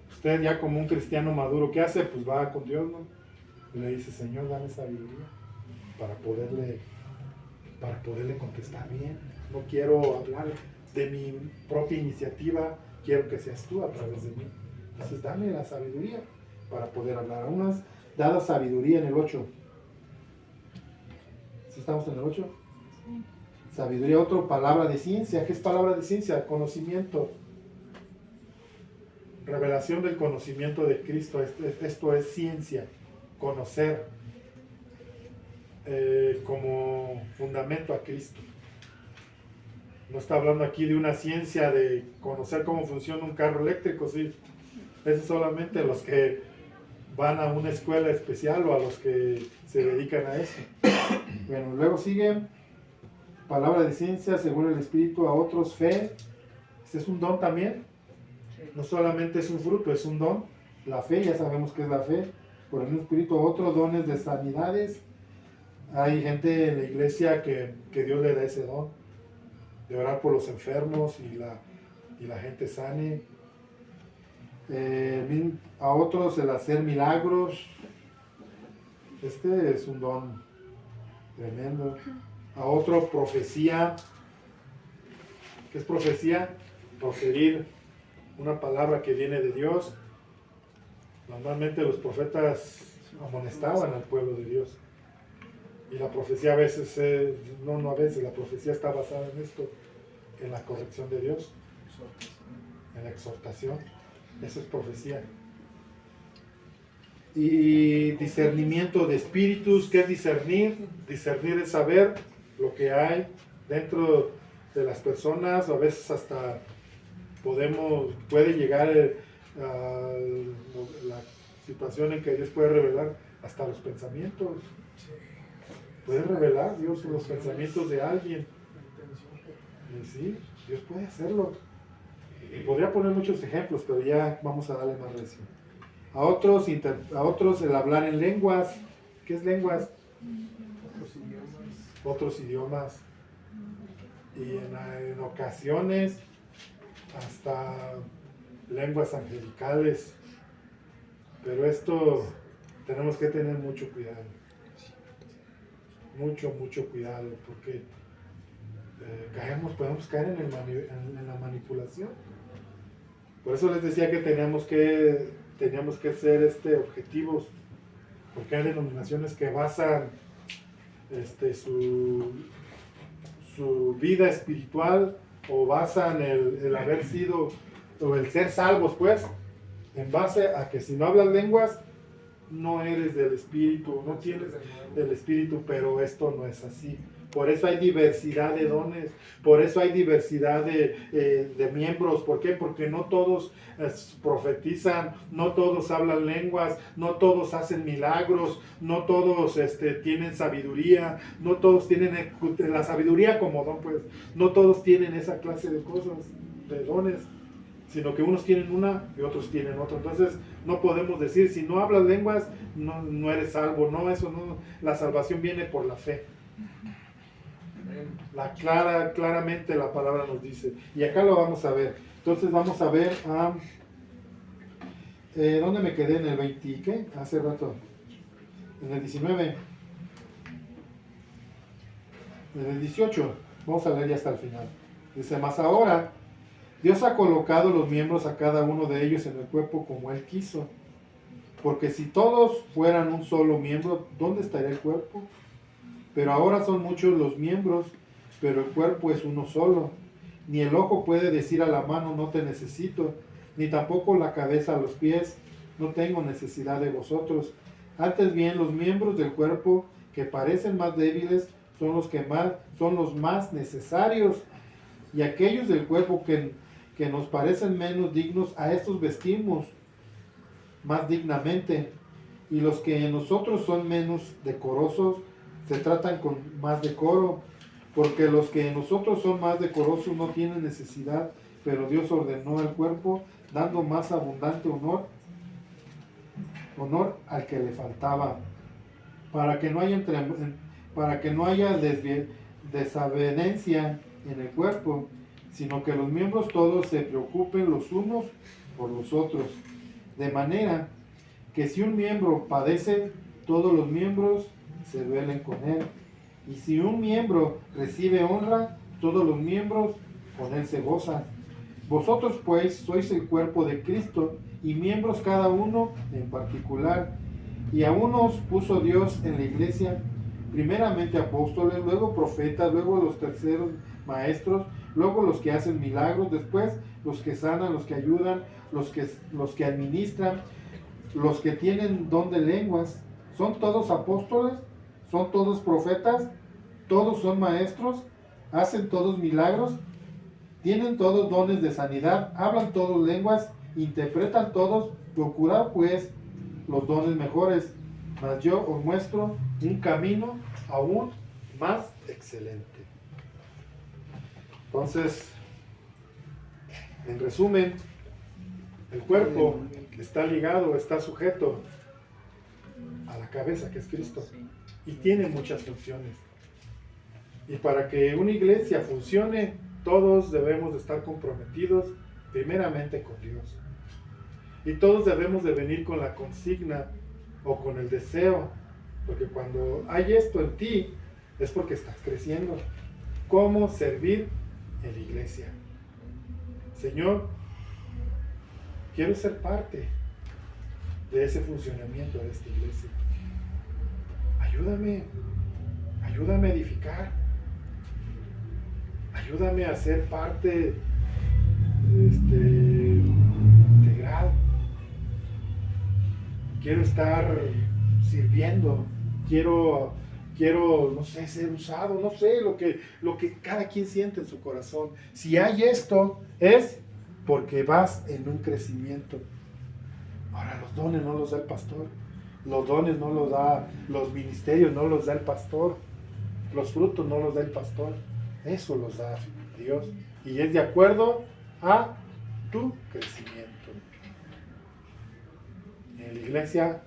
Usted ya como un cristiano maduro, ¿qué hace? Pues va con Dios, ¿no? Y le dice, Señor, dame sabiduría para poderle contestar bien. No quiero hablar de mi propia iniciativa, quiero que seas tú a través de mí. Entonces dame la sabiduría para poder hablar. A unas dada sabiduría en el 8. ¿Sí estamos en el 8? Sí. Sabiduría, otro, palabra de ciencia. ¿Qué es palabra de ciencia? Conocimiento. Revelación del conocimiento de Cristo. Esto es ciencia. Conocer como fundamento a Cristo. No está hablando aquí de una ciencia de conocer cómo funciona un carro eléctrico, sí. Eso es solamente los que van a una escuela especial o a los que se dedican a eso. Bueno, luego sigue palabra de ciencia según el Espíritu, a otros fe. Este es un don también. No solamente es un fruto, es un don. La fe, ya sabemos qué es la fe. Por el mismo Espíritu, a otros dones de sanidades. Hay gente en la iglesia que Dios le da ese don de orar por los enfermos y la gente sane. A otros el hacer milagros. Este es un don tremendo. A otro profecía. ¿Qué es profecía? Proferir una palabra que viene de Dios. Normalmente los profetas amonestaban al pueblo de Dios. Y la profecía a veces, no a veces, la profecía está basada en esto, en la corrección de Dios, en la exhortación. Eso es profecía. Y discernimiento de espíritus. ¿Qué es discernir? Discernir es saber lo que hay dentro de las personas, o a veces hasta puede llegar a la situación en que Dios puede revelar hasta los pensamientos. Puede revelar Dios los pensamientos de alguien. Y sí, Dios puede hacerlo. Y podría poner muchos ejemplos, pero ya vamos a darle más recio. A otros el hablar en lenguas. ¿Qué es lenguas? Otros idiomas. Y en ocasiones hasta lenguas angelicales. Pero esto tenemos que tener mucho cuidado. Mucho cuidado, porque podemos caer en la manipulación. Por eso les decía que teníamos que ser objetivos, porque hay denominaciones que basan su vida espiritual, o basan el haber sido, o el ser salvos, pues, en base a que si no hablas lenguas, no eres del Espíritu, no tienes del Espíritu, pero esto no es así. Por eso hay diversidad de dones, por eso hay diversidad de miembros. ¿Por qué? Porque no todos profetizan, no todos hablan lenguas, no todos hacen milagros, no todos tienen sabiduría, no todos tienen la sabiduría como don, pues no todos tienen esa clase de cosas, de dones, sino que unos tienen una y otros tienen otra. Entonces no podemos decir, si no hablas lenguas, no eres salvo. No, eso no. La salvación viene por la fe. Claramente la palabra nos dice. Y acá lo vamos a ver. Entonces vamos a ver ¿dónde me quedé? En el 20, ¿qué? Hace rato. En el 19. En el 18. Vamos a leer ya hasta el final. Dice, mas ahora Dios ha colocado los miembros a cada uno de ellos en el cuerpo como Él quiso. Porque si todos fueran un solo miembro, ¿dónde estaría el cuerpo? Pero ahora son muchos los miembros, pero el cuerpo es uno solo. Ni el ojo puede decir a la mano, no te necesito, ni tampoco la cabeza a los pies, no tengo necesidad de vosotros. Antes bien, los miembros del cuerpo que parecen más débiles son los más necesarios, y aquellos del cuerpo que nos parecen menos dignos, a estos vestimos más dignamente, y los que en nosotros son menos decorosos se tratan con más decoro, porque los que en nosotros son más decorosos no tienen necesidad, pero Dios ordenó al cuerpo dando más abundante honor al que le faltaba, para que no haya desavenencia en el cuerpo, sino que los miembros todos se preocupen los unos por los otros, de manera que si un miembro padece, todos los miembros se duelen con él, y si un miembro recibe honra, todos los miembros con él se gozan. Vosotros pues sois el cuerpo de Cristo, y miembros cada uno en particular. Y a unos puso Dios en la iglesia, primeramente apóstoles, luego profetas, luego los terceros maestros, luego los que hacen milagros, después los que sanan, los que ayudan, los que administran, los que tienen don de lenguas. ¿Son todos apóstoles? ¿Son todos profetas? ¿Todos son maestros? ¿Hacen todos milagros? ¿Tienen todos dones de sanidad? ¿Hablan todos lenguas? ¿Interpretan todos? Procurad pues los dones mejores, mas yo os muestro un camino aún más excelente. Entonces, en resumen, el cuerpo está ligado, está sujeto a la cabeza, que es Cristo, y tiene muchas funciones. Y para que una iglesia funcione, todos debemos de estar comprometidos primeramente con Dios. Y todos debemos de venir con la consigna o con el deseo, porque cuando hay esto en ti, es porque estás creciendo. ¿Cómo servir en la iglesia? Señor, quiero ser parte de ese funcionamiento de esta iglesia. Ayúdame a edificar. Ayúdame a ser parte integral. Quiero estar sirviendo. Quiero, no sé, ser usado. No sé, lo que cada quien siente en su corazón. Si hay esto, es porque vas en un crecimiento. Ahora, los dones no los da el pastor. Los dones no los da, los ministerios no los da el pastor. Los frutos no los da el pastor. Eso los da Dios. Y es de acuerdo a tu crecimiento. En la iglesia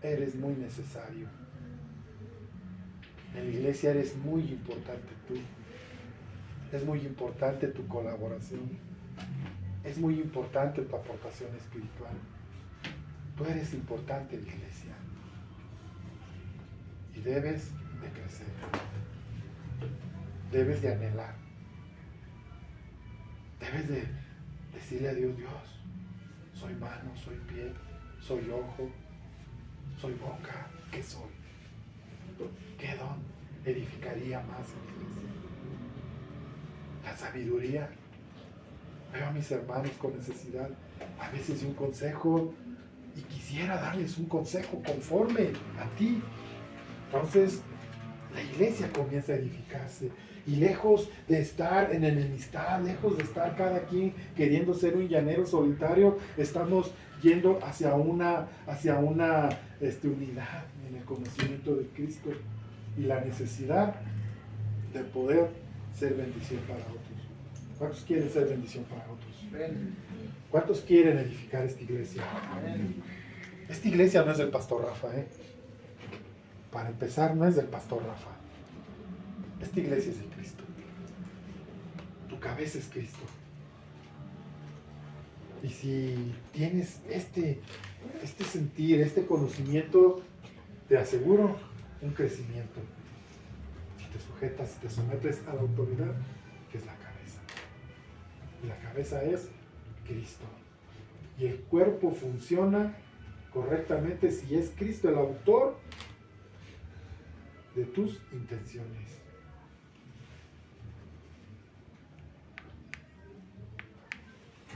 eres muy necesario. En la iglesia eres muy importante tú. Es muy importante tu colaboración. Es muy importante tu aportación espiritual. Tú eres importante en la iglesia. Y debes de crecer. Debes de anhelar. Debes de decirle a Dios, Dios, soy mano, soy pie, soy ojo, soy boca. ¿Qué soy? ¿Qué don edificaría más en la iglesia? La sabiduría. Veo a mis hermanos con necesidad a veces de un consejo y quisiera darles un consejo conforme a ti. Entonces, la iglesia comienza a edificarse y lejos de estar en enemistad, lejos de estar cada quien queriendo ser un llanero solitario, estamos yendo hacia una unidad en el conocimiento de Cristo y la necesidad de poder ser bendición para otros. ¿Cuántos quieren ser bendición para otros? ¿Cuántos quieren edificar esta iglesia? Esta iglesia no es del pastor Rafa, Para empezar, no es del pastor Rafa. Esta iglesia es de Cristo. Tu cabeza es Cristo. Y si tienes este sentir, este conocimiento, te aseguro un crecimiento. Si te sujetas, si te sometes a la autoridad, que es la cabeza. Y la cabeza es Cristo. Y el cuerpo funciona correctamente si es Cristo el autor de tus intenciones.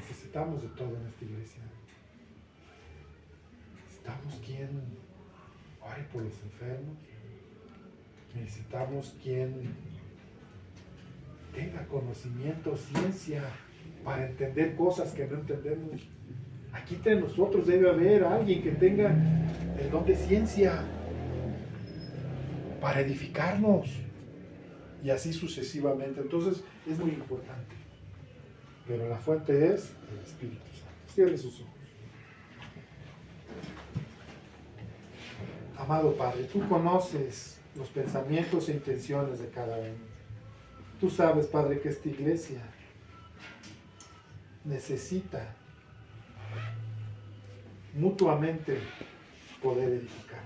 Necesitamos de todo en esta iglesia. Necesitamos quien ore por los enfermos. Necesitamos quien tenga conocimiento, ciencia, para entender cosas que no entendemos. Aquí entre nosotros debe haber alguien que tenga el don de ciencia para edificarnos y así sucesivamente. Entonces es muy importante, pero la fuente es el Espíritu Santo. Cierre sus ojos. Amado Padre, tú conoces los pensamientos e intenciones de cada uno. Tú sabes, Padre, que esta iglesia necesita mutuamente poder edificar.